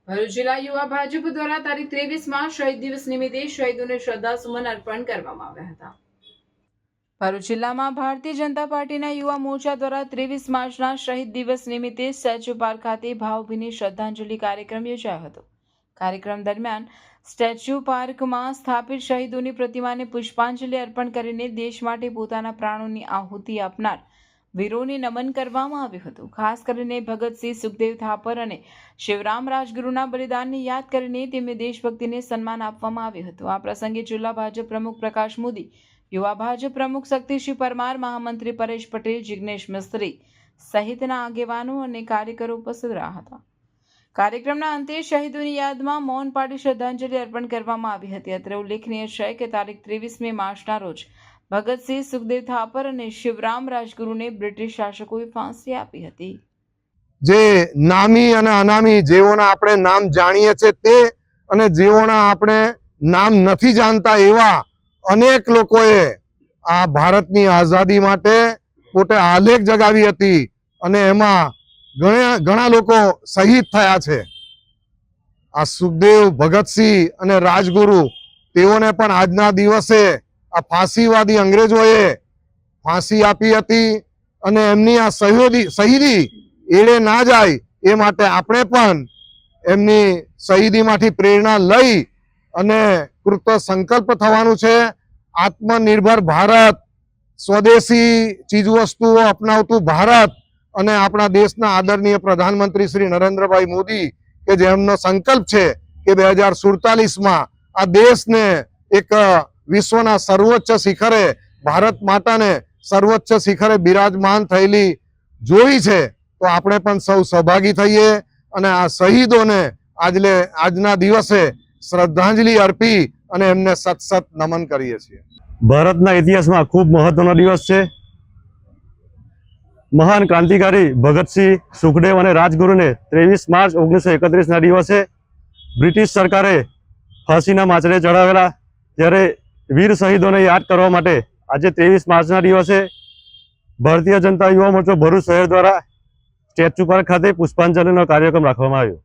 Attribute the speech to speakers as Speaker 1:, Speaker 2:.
Speaker 1: ભરૂચ જિલ્લા યુવા ભાજપ દ્વારા તારીખ 23 શહીદ દિવસ નિમિત્તે શહીદોને શ્રદ્ધાસુમન અર્પણ કરવામાં આવ્યા હતા। ભરૂચ જિલ્લામાં ભારતીય જનતા પાર્ટીના યુવા મોરચા દ્વારા 23 માર્ચના શહીદ દિવસ નિમિત્તે સ્ટેચ્યુ પાર્ક ખાતે ભાવભીની શ્રદ્ધાંજલિ કાર્યક્રમ યોજાયો હતો। કાર્યક્રમ દરમિયાન સ્ટેચ્યુ પાર્કમાં સ્થાપિત શહીદોની પ્રતિમાને પુષ્પાંજલિ અર્પણ કરીને દેશ માટે પોતાના પ્રાણોની આહુતિ આપનાર વીરોને નમન કરવામાં આવ્યું હતું। ખાસ કરીને ભગતસિંહ, સુખદેવ થાપર અને શિવરામ રાજગુરુના બલિદાનને યાદ કરીને તેમને દેશભક્તિને સન્માન આપવામાં આવ્યું હતું। આ પ્રસંગે જિલ્લા ભાજપ પ્રમુખ પ્રકાશ મોદી, યુવા ભાજપ પ્રમુખ શક્તિસિંહ પરમાર, મહામંત્રી પરેશ પટેલ, જિગ્નેશ મિસ્ત્રી સહિતના આગેવાનો અને કાર્યકરો ઉપસ્થિત રહ્યા હતા। કાર્યક્રમના અંતે શહીદોની યાદમાં મૌન પાળી શ્રદ્ધાંજલિ અર્પણ કરવામાં આવી હતી। અત્રે ઉલ્લેખનીય છે કે તારીખ 23 માર્ચના રોજ ભગતસિંહ, સુખદેવ થાપર અને શિવરામ રાજગુરુને બ્રિટિશ શાસકોએ ફાંસી આપી હતી।
Speaker 2: જે નામી અને અનામી જેઓના આપણે નામ જાણીએ છીએ તે અને જેઓના આપણે નામ નથી જાણતા એવા અનેક લોકોએ આ ભારતની આઝાદી માટે પોતે આલેખ જગાવી હતી અને એમાં ઘણા લોકો શહીદ થયા છે। આ સુખદેવ, ભગતસિંહ અને રાજગુરુ તેઓને પણ આજના દિવસે આ ફાંસીવાદી અંગ્રેજોએ ફાંસી આપી હતી અને એમની આ શહીદી એળે ના જાય એ માટે આપણે પણ એમની શહીદીમાંથી પ્રેરણા લઈ અને કૃત સંકલ્પ થવાનું છે। આત્મનિર્ભર ભારત, સ્વદેશી ચીજવસ્તુઓ અપનાવતું ભારત અને આપણા દેશના આદરણીય પ્રધાનમંત્રી શ્રી નરેન્દ્રભાઈ મોદી કે જેમનો સંકલ્પ છે કે 2047માં આ દેશને એક વિશ્વના સર્વોચ્ચ શિખરે, ભારત માતાને સર્વોચ્ચ શિખરે બિરાજમાન થયેલી જોઈ છે, તો આપણે પણ સૌ સહભાગી થઈએ અને આ શહીદોને આજના દિવસે શ્રદ્ધાંજલિ અર્પી અને એમને સત નમન કરીએ છીએ।
Speaker 3: ભારતના ઇતિહાસમાં ખૂબ મહત્વનો દિવસ છે। મહાન ક્રાંતિકારી ભગતસિંહ, સુખદેવ અને રાજગુરુને 23 માર્ચ 1931ના દિવસે બ્રિટિશ સરકારે ફાંસીના માચડે ચડાવેલા, ત્યારે વીર શહીદોને યાદ કરવા માટે આજે 23 માર્ચના દિવસે ભારતીય જનતા યુવા મોરચો ભરૂચ શહેર દ્વારા સ્ટેચ્યુ પાર્ક ખાતે પુષ્પાંજલિનો કાર્યક્રમ રાખવામાં આવ્યો।